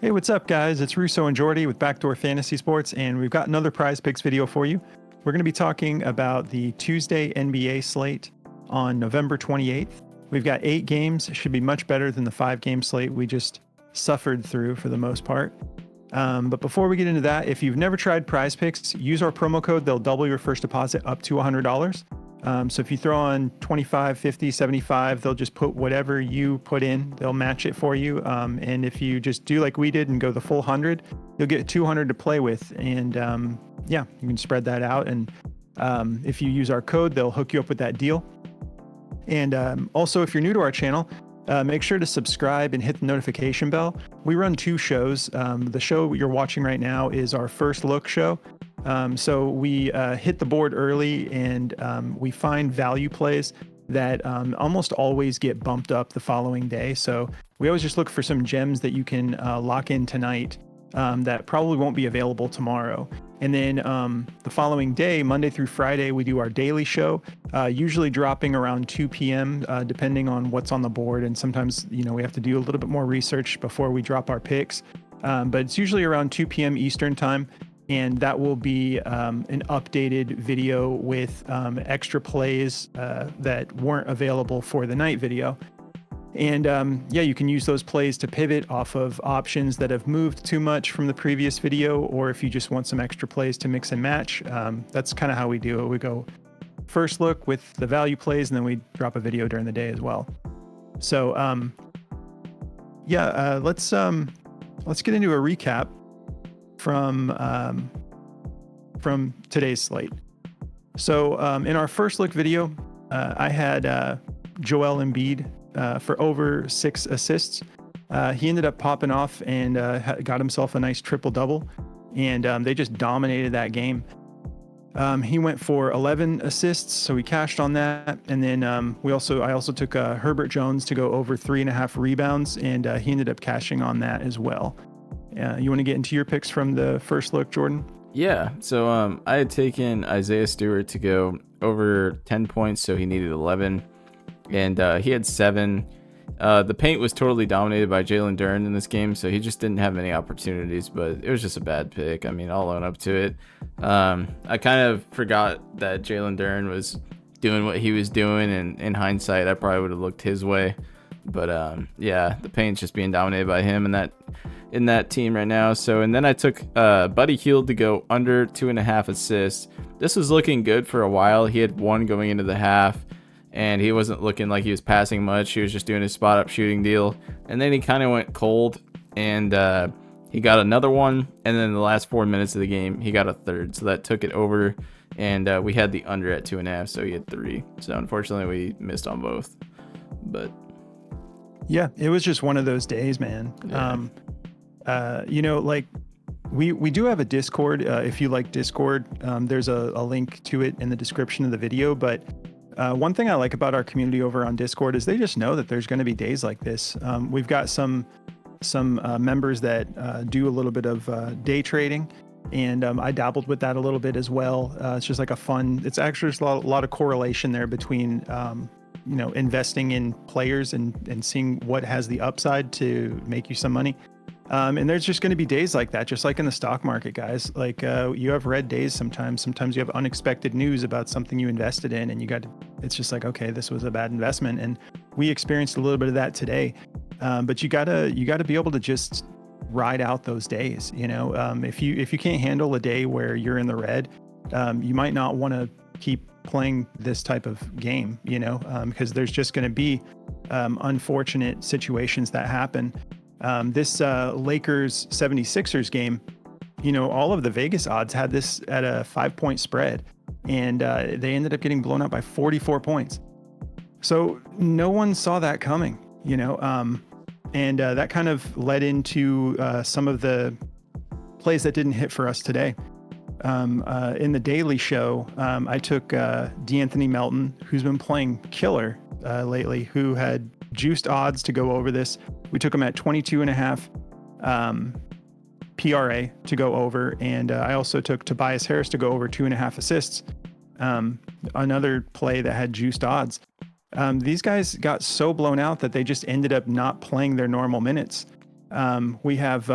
Hey, what's up, guys? It's Russo and Jordy with Backdoor Fantasy Sports, and we've got another Prize Picks video for you. We're going to be talking about the Tuesday NBA slate on November 28th. We've got 8 games. It should be much better than the 5-game slate we just suffered through for the most part. But before we get into that, if you've never tried Prize Picks, use our promo code. They'll double your first deposit up to $100. So if you throw on 25, 50, 75, they'll just put whatever you put in. They'll match it for you. And if you just do like we did and go the full 100, you'll get 200 to play with. And yeah, you can spread that out. And if you use our code, they'll hook you up with that deal. And also, if you're new to our channel, make sure to subscribe and hit the notification bell. We run 2 shows. The show you're watching right now is our first look show. So we hit the board early and we find value plays that almost always get bumped up the following day. So we always just look for some gems that you can lock in tonight that probably won't be available tomorrow. And then the following day, Monday through Friday, we do our daily show, usually dropping around 2 p.m. Depending on what's on the board. And sometimes, we have to do a little bit more research before we drop our picks. But it's usually around 2 p.m. Eastern time. And that will be an updated video with extra plays that weren't available for the night video. And yeah, you can use those plays to pivot off of options that have moved too much from the previous video, or if you just want some extra plays to mix and match. That's kind of how we do it. We go first look with the value plays, and then we drop a video during the day as well. So yeah, let's get into a recap from today's slate. So in our first look video, I had Joel Embiid for over 6 assists. He ended up popping off and got himself a nice triple-double, and they just dominated that game. He went for 11 assists, so we cashed on that. And then I also took Herbert Jones to go over 3.5 rebounds, and he ended up cashing on that as well. You want to get into your picks from the first look, Jordan? Yeah, so I had taken Isaiah Stewart to go over 10 points, so he needed 11, and he had 7. The paint was totally dominated by Jalen Duren in this game, so he just didn't have many opportunities, but it was just a bad pick. I mean, I'll own up to it. I kind of forgot that Jalen Duren was doing what he was doing, and in hindsight, I probably would have looked his way. But yeah, the paint's just being dominated by him in that team right now. So, and then I took Buddy Hield to go under 2.5 assists. This was looking good for a while. He had 1 going into the half, and he wasn't looking like he was passing much. He was just doing his spot up shooting deal. And then he kind of went cold, and he got another one. And then in the last 4 minutes of the game, he got a third. So that took it over, and we had the under at 2.5. So he had 3. So unfortunately, we missed on both. But yeah, it was just one of those days, man. Yeah. Like we do have a Discord. If you like Discord, there's a link to it in the description of the video. But one thing I like about our community over on Discord is they just know that there's going to be days like this. We've got some members that do a little bit of day trading, and I dabbled with that a little bit as well. It's just like it's actually just a lot of correlation there between investing in players and seeing what has the upside to make you some money. And there's just going to be days like that, just like in the stock market, guys. Like you have red days sometimes. Sometimes you have unexpected news about something you invested in, and it's just like, okay, this was a bad investment. And we experienced a little bit of that today. But you gotta be able to just ride out those days. If you can't handle a day where you're in the red, you might not want to keep playing this type of game, because there's just going to be unfortunate situations that happen. This Lakers 76ers game, all of the Vegas odds had this at a 5-point spread, and they ended up getting blown out by 44 points. So no one saw that coming, and that kind of led into some of the plays that didn't hit for us today. In the daily show, I took D'Anthony Melton, who's been playing killer lately, who had juiced odds to go over this. We took him at 22.5 PRA to go over, and I also took Tobias Harris to go over 2.5 assists. Another play that had juiced odds. These guys got so blown out that they just ended up not playing their normal minutes. We have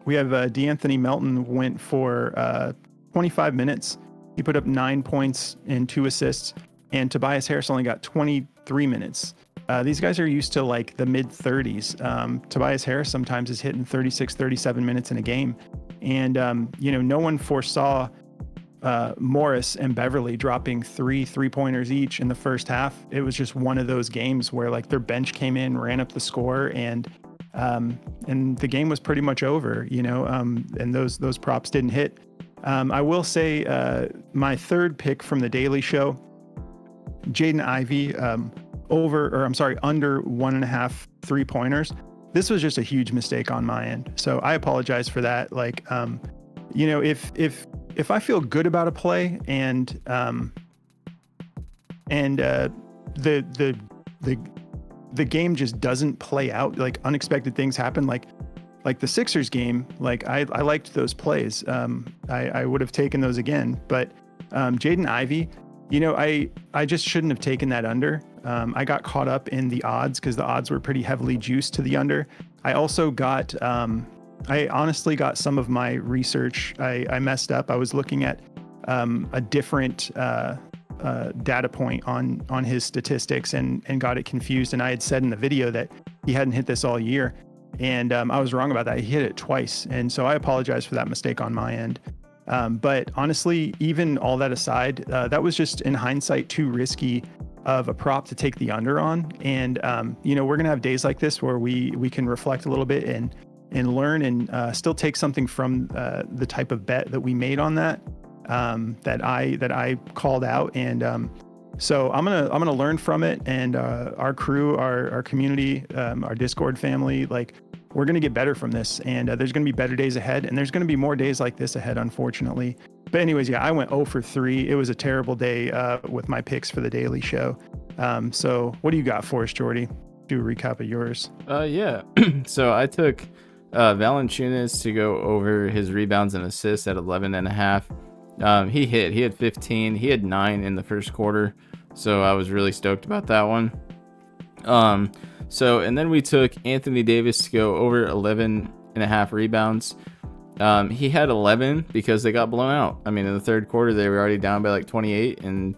D'Anthony Melton went for 25 minutes. He put up 9 points and 2 assists, and Tobias Harris only got 23 minutes. These guys are used to like the mid 30s. Tobias Harris sometimes is hitting 36, 37 minutes in a game. And, no one foresaw Morris and Beverly dropping 3 3-pointers each in the first half. It was just one of those games where like their bench came in, ran up the score, and the game was pretty much over, and those props didn't hit. I will say my third pick from the Daily Show, Jaden Ivey, under 1.5 3-pointers. This was just a huge mistake on my end. So I apologize for that. Like, if I feel good about a play and the game just doesn't play out, like unexpected things happen, like the Sixers game, like I liked those plays. I would have taken those again, but Jaden Ivey, I just shouldn't have taken that under. I got caught up in the odds because the odds were pretty heavily juiced to the under. I also got, I honestly got some of my research. I messed up. I was looking at a different data point on his statistics and got it confused. And I had said in the video that he hadn't hit this all year. And I was wrong about that. He hit it twice. And so I apologize for that mistake on my end. But honestly, even all that aside, that was just in hindsight too risky of a prop to take the under on. And, we're going to have days like this where we can reflect a little bit and learn and still take something from the type of bet that we made on that I called out. And so I'm gonna learn from it. And our crew, our community, our Discord family, like we're gonna get better from this. And there's gonna be better days ahead. And there's gonna be more days like this ahead, unfortunately. But anyways, yeah, I went 0 for 3. It was a terrible day with my picks for the Daily Show. So what do you got for us, Jordy? Do a recap of yours. Yeah. So I took Valanciunas to go over his rebounds and assists at 11.5. He had 15. He had 9 in the first quarter. So I was really stoked about that one. And then we took Anthony Davis to go over 11.5 rebounds. He had 11 because they got blown out. I mean, in the third quarter, they were already down by like 28, and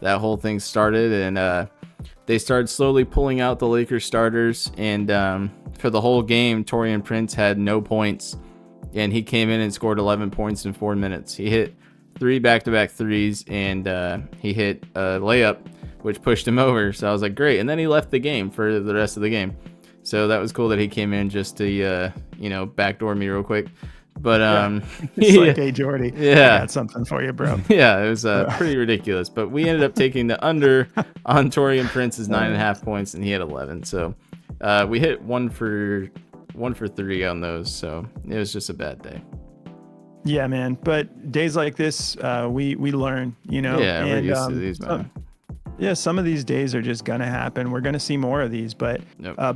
that whole thing started. And they started slowly pulling out the Lakers starters. And for the whole game, Taurean Prince had no points, and he came in and scored 11 points in 4 minutes. He hit 3 back-to-back threes, and he hit a layup, which pushed him over. So I was like, great. And then he left the game for the rest of the game. So that was cool that he came in just to, backdoor me real quick. But it's like, hey, Jordy, yeah, I got something for you, bro. Yeah, it was pretty ridiculous. But we ended up taking the under on Taurean Prince's 9.5 points, and he had 11. So we hit 1 for 3 on those. So it was just a bad day. Yeah, man. But days like this, we learn, Yeah, we're used to these, man. Yeah, some of these days are just gonna happen. We're gonna see more of these. But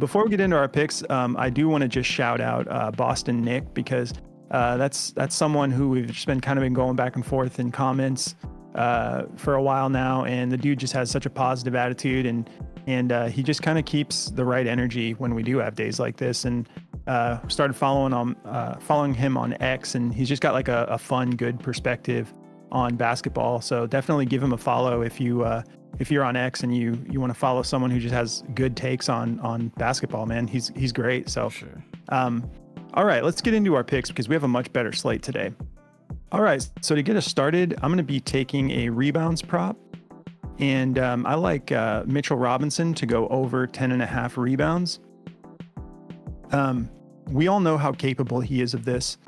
before we get into our picks, I do want to just shout out Boston Nick, because that's someone who we've just been going back and forth in comments for a while now, and the dude just has such a positive attitude, and he just kind of keeps the right energy when we do have days like this. And started following him on X, and he's just got like a fun, good perspective on basketball. So definitely give him a follow if you're on X and you want to follow someone who just has good takes on basketball, man. He's great. So sure. All right, let's get into our picks because we have a much better slate today. All right, so to get us started, I'm going to be taking a rebounds prop, and I like Mitchell Robinson to go over 10.5 rebounds. We all know how capable he is of this.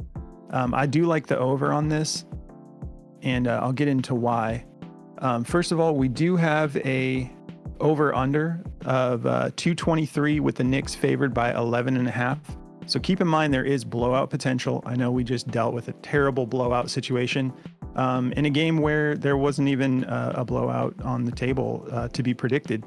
I do like the over on this, and I'll get into why. First of all, we do have a over under of 223 with the Knicks favored by 11.5. So keep in mind there is blowout potential. I know we just dealt with a terrible blowout situation in a game where there wasn't even a blowout on the table to be predicted.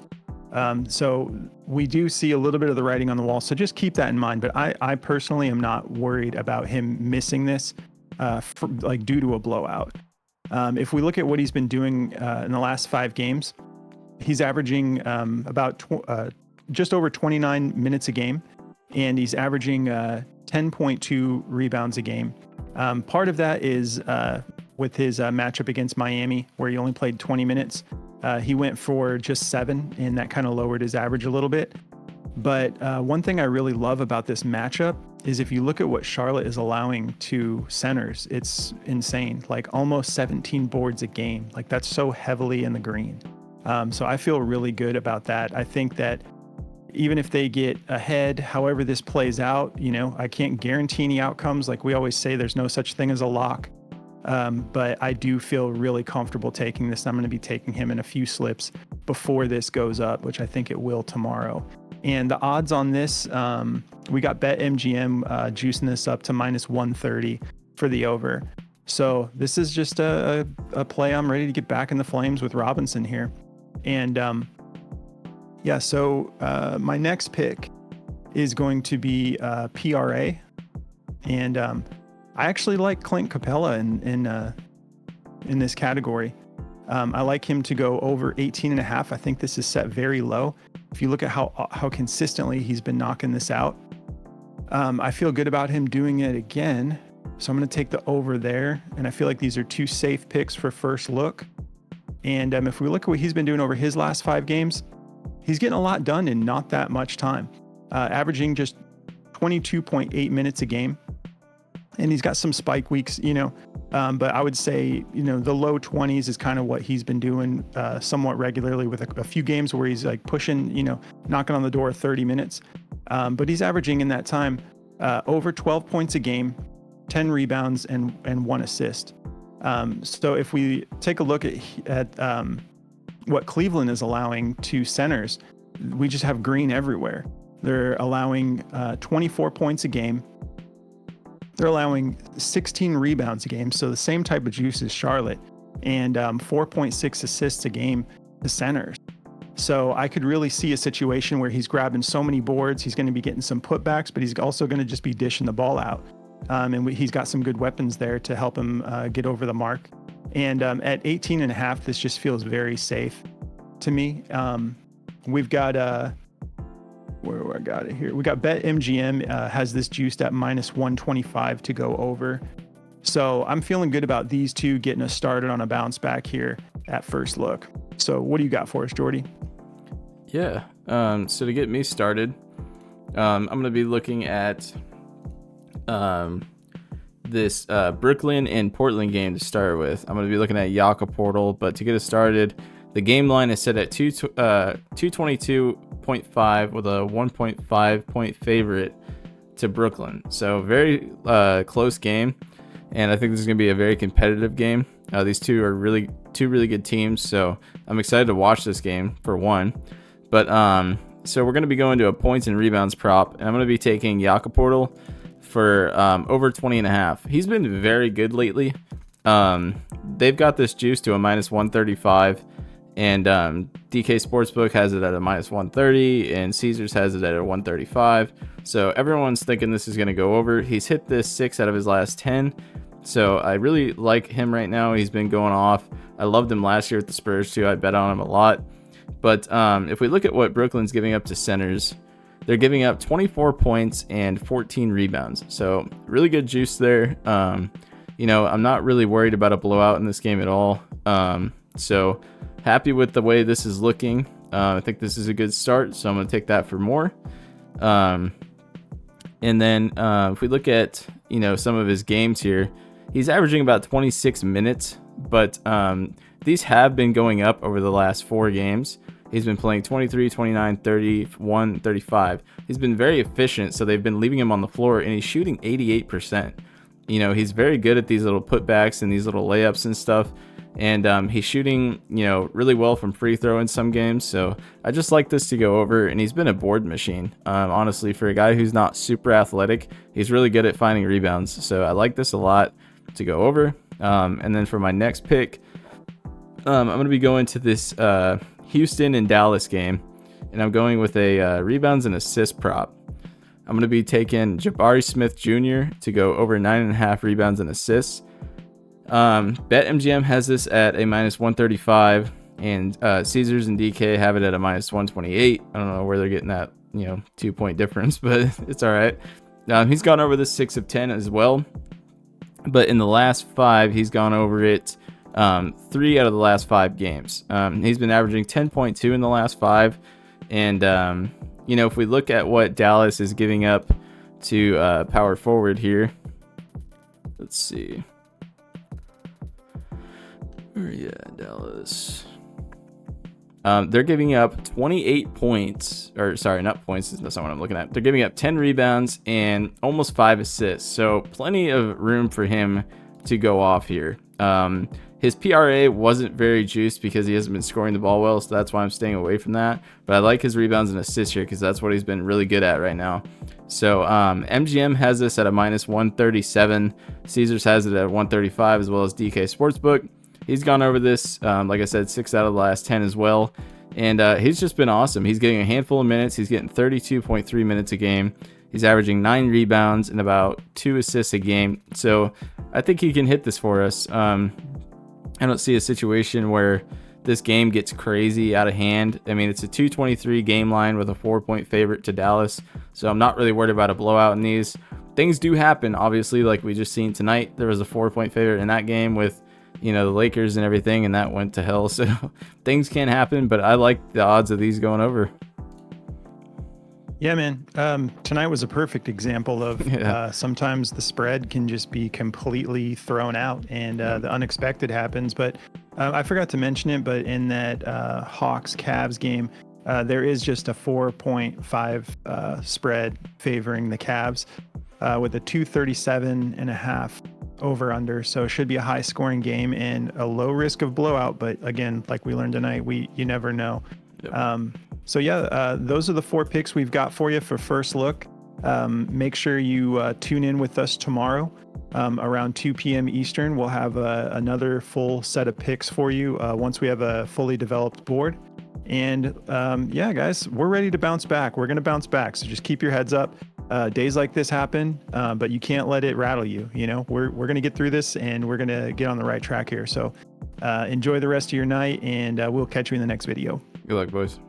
So we do see a little bit of the writing on the wall. So just keep that in mind. But I personally am not worried about him missing this due to a blowout. If we look at what he's been doing in the last 5 games, he's averaging about just over 29 minutes a game. and he's averaging 10.2 rebounds a game. Part of that is with his matchup against Miami, where he only played 20 minutes. He went for just 7, and that kind of lowered his average a little bit. But one thing I really love about this matchup is if you look at what Charlotte is allowing to centers, it's insane. Like almost 17 boards a game. Like that's so heavily in the green. So I feel really good about that. I think that even if they get ahead, however this plays out, I can't guarantee any outcomes. Like we always say, there's no such thing as a lock. But I do feel really comfortable taking this. I'm going to be taking him in a few slips before this goes up, which I think it will tomorrow. And the odds on this, we got BetMGM juicing this up to -130 for the over. So this is just a play. I'm ready to get back in the flames with Robinson here. And so my next pick is going to be PRA. And I actually like Clint Capella in this category. I like him to go over 18.5. I think this is set very low. If you look at how consistently he's been knocking this out, I feel good about him doing it again. So I'm going to take the over there. And I feel like these are two safe picks for first look. And if we look at what he's been doing over his last 5 games, he's getting a lot done in not that much time, averaging just 22.8 minutes a game. And he's got some spike weeks, but I would say, the low 20s is kind of what he's been doing somewhat regularly, with a few games where he's like pushing, knocking on the door 30 minutes. But he's averaging in that time over 12 points a game, 10 rebounds, and 1 assist. So if we take a look at what Cleveland is allowing to centers, we just have green everywhere. They're allowing 24 points a game. They're allowing 16 rebounds a game, so the same type of juice as Charlotte, and 4.6 assists a game to centers. So I could really see a situation where he's grabbing so many boards, he's going to be getting some putbacks, but he's also going to just be dishing the ball out. And he's got some good weapons there to help him get over the mark. And at 18.5, this just feels very safe to me. We've got where I got it here. We got BetMGM has this juiced at -125 to go over. So I'm feeling good about these two getting us started on a bounce back here at first look. So what do you got for us, Jordy? Yeah. So to get me started, I'm going to be looking at this Brooklyn and Portland game to start with. I'm going to be looking at Jakob Portal, but to get us started, the game line is set at 222.5 with a 1.5 point favorite to Brooklyn. So very close game, and I think this is going to be a very competitive game. These two are two really good teams, so I'm excited to watch this game for one. But so we're going to be going to a points and rebounds prop, and I'm going to be taking Jakob Portal for over 20.5. He's been very good lately. They've got this juice to a -135. And DK Sportsbook has it at a -130, and Caesars has it at a 135. So everyone's thinking this is going to go over. He's hit this 6 out of his last 10. So I really like him right now. He's been going off. I loved him last year with the Spurs too. I bet on him a lot. But if we look at what Brooklyn's giving up to centers, they're giving up 24 points and 14 rebounds. So really good juice there. I'm not really worried about a blowout in this game at all. So happy with the way this is looking. I think this is a good start, so I'm going to take that for more. And then if we look at some of his games here, he's averaging about 26 minutes, but these have been going up over the last 4 games. He's been playing 23, 29, 31, 35. He's been very efficient, so they've been leaving him on the floor, and he's shooting 88%. He's very good at these little putbacks and these little layups and stuff. And he's shooting, really well from free throw in some games. So I just like this to go over. And he's been a board machine. Honestly, for a guy who's not super athletic, he's really good at finding rebounds. So I like this a lot to go over. And then for my next pick, I'm going to be going to this Houston and Dallas game. And I'm going with a rebounds and assist prop. I'm going to be taking Jabari Smith Jr. to go over 9.5 rebounds and assists. BetMGM has this at a -135, and Caesars and DK have it at a -128. I don't know where they're getting that 2-point difference, but it's all right. He's gone over the 6 of 10 as well, but in the last 5, he's gone over it 3 out of the last 5 games. He's been averaging 10.2 in the last 5, and if we look at what Dallas is giving up to power forward here, let's see. Dallas. They're giving up 28 points, or sorry, not points. That's not what I'm looking at. They're giving up 10 rebounds and almost 5 assists. So plenty of room for him to go off here. His PRA wasn't very juiced because he hasn't been scoring the ball well, so that's why I'm staying away from that. But I like his rebounds and assists here because that's what he's been really good at right now. So MGM has this at a minus 137. Caesars has it at 135, as well as DK Sportsbook. He's gone over this, like I said, 6 out of the last 10 as well. And he's just been awesome. He's getting a handful of minutes. He's getting 32.3 minutes a game. He's averaging 9 rebounds and about 2 assists a game. So I think he can hit this for us. I don't see a situation where this game gets crazy out of hand. I mean, it's a 223 game line with a 4-point favorite to Dallas. So I'm not really worried about a blowout in these. Things do happen, obviously, like we just seen tonight. There was a 4-point favorite in that game with the Lakers and everything, and that went to hell. So things can happen, but I like the odds of these going over. Yeah, man. Tonight was a perfect example of sometimes the spread can just be completely thrown out and the unexpected happens. But I forgot to mention it, but in that Hawks-Cavs game, there is just a 4.5 spread favoring the Cavs with a 237.5 over under. So it should be a high scoring game and a low risk of blowout. But again, like we learned tonight, you never know. Yep. So yeah, those are the 4 picks we've got for you for first look. Make sure you tune in with us tomorrow around 2 p.m. Eastern. We'll have another full set of picks for you once we have a fully developed board. And yeah, guys, we're ready to bounce back. We're going to bounce back. So just keep your heads up. Days like this happen, but you can't let it rattle you. We're going to get through this and we're going to get on the right track here. So enjoy the rest of your night, and we'll catch you in the next video. Good luck, boys.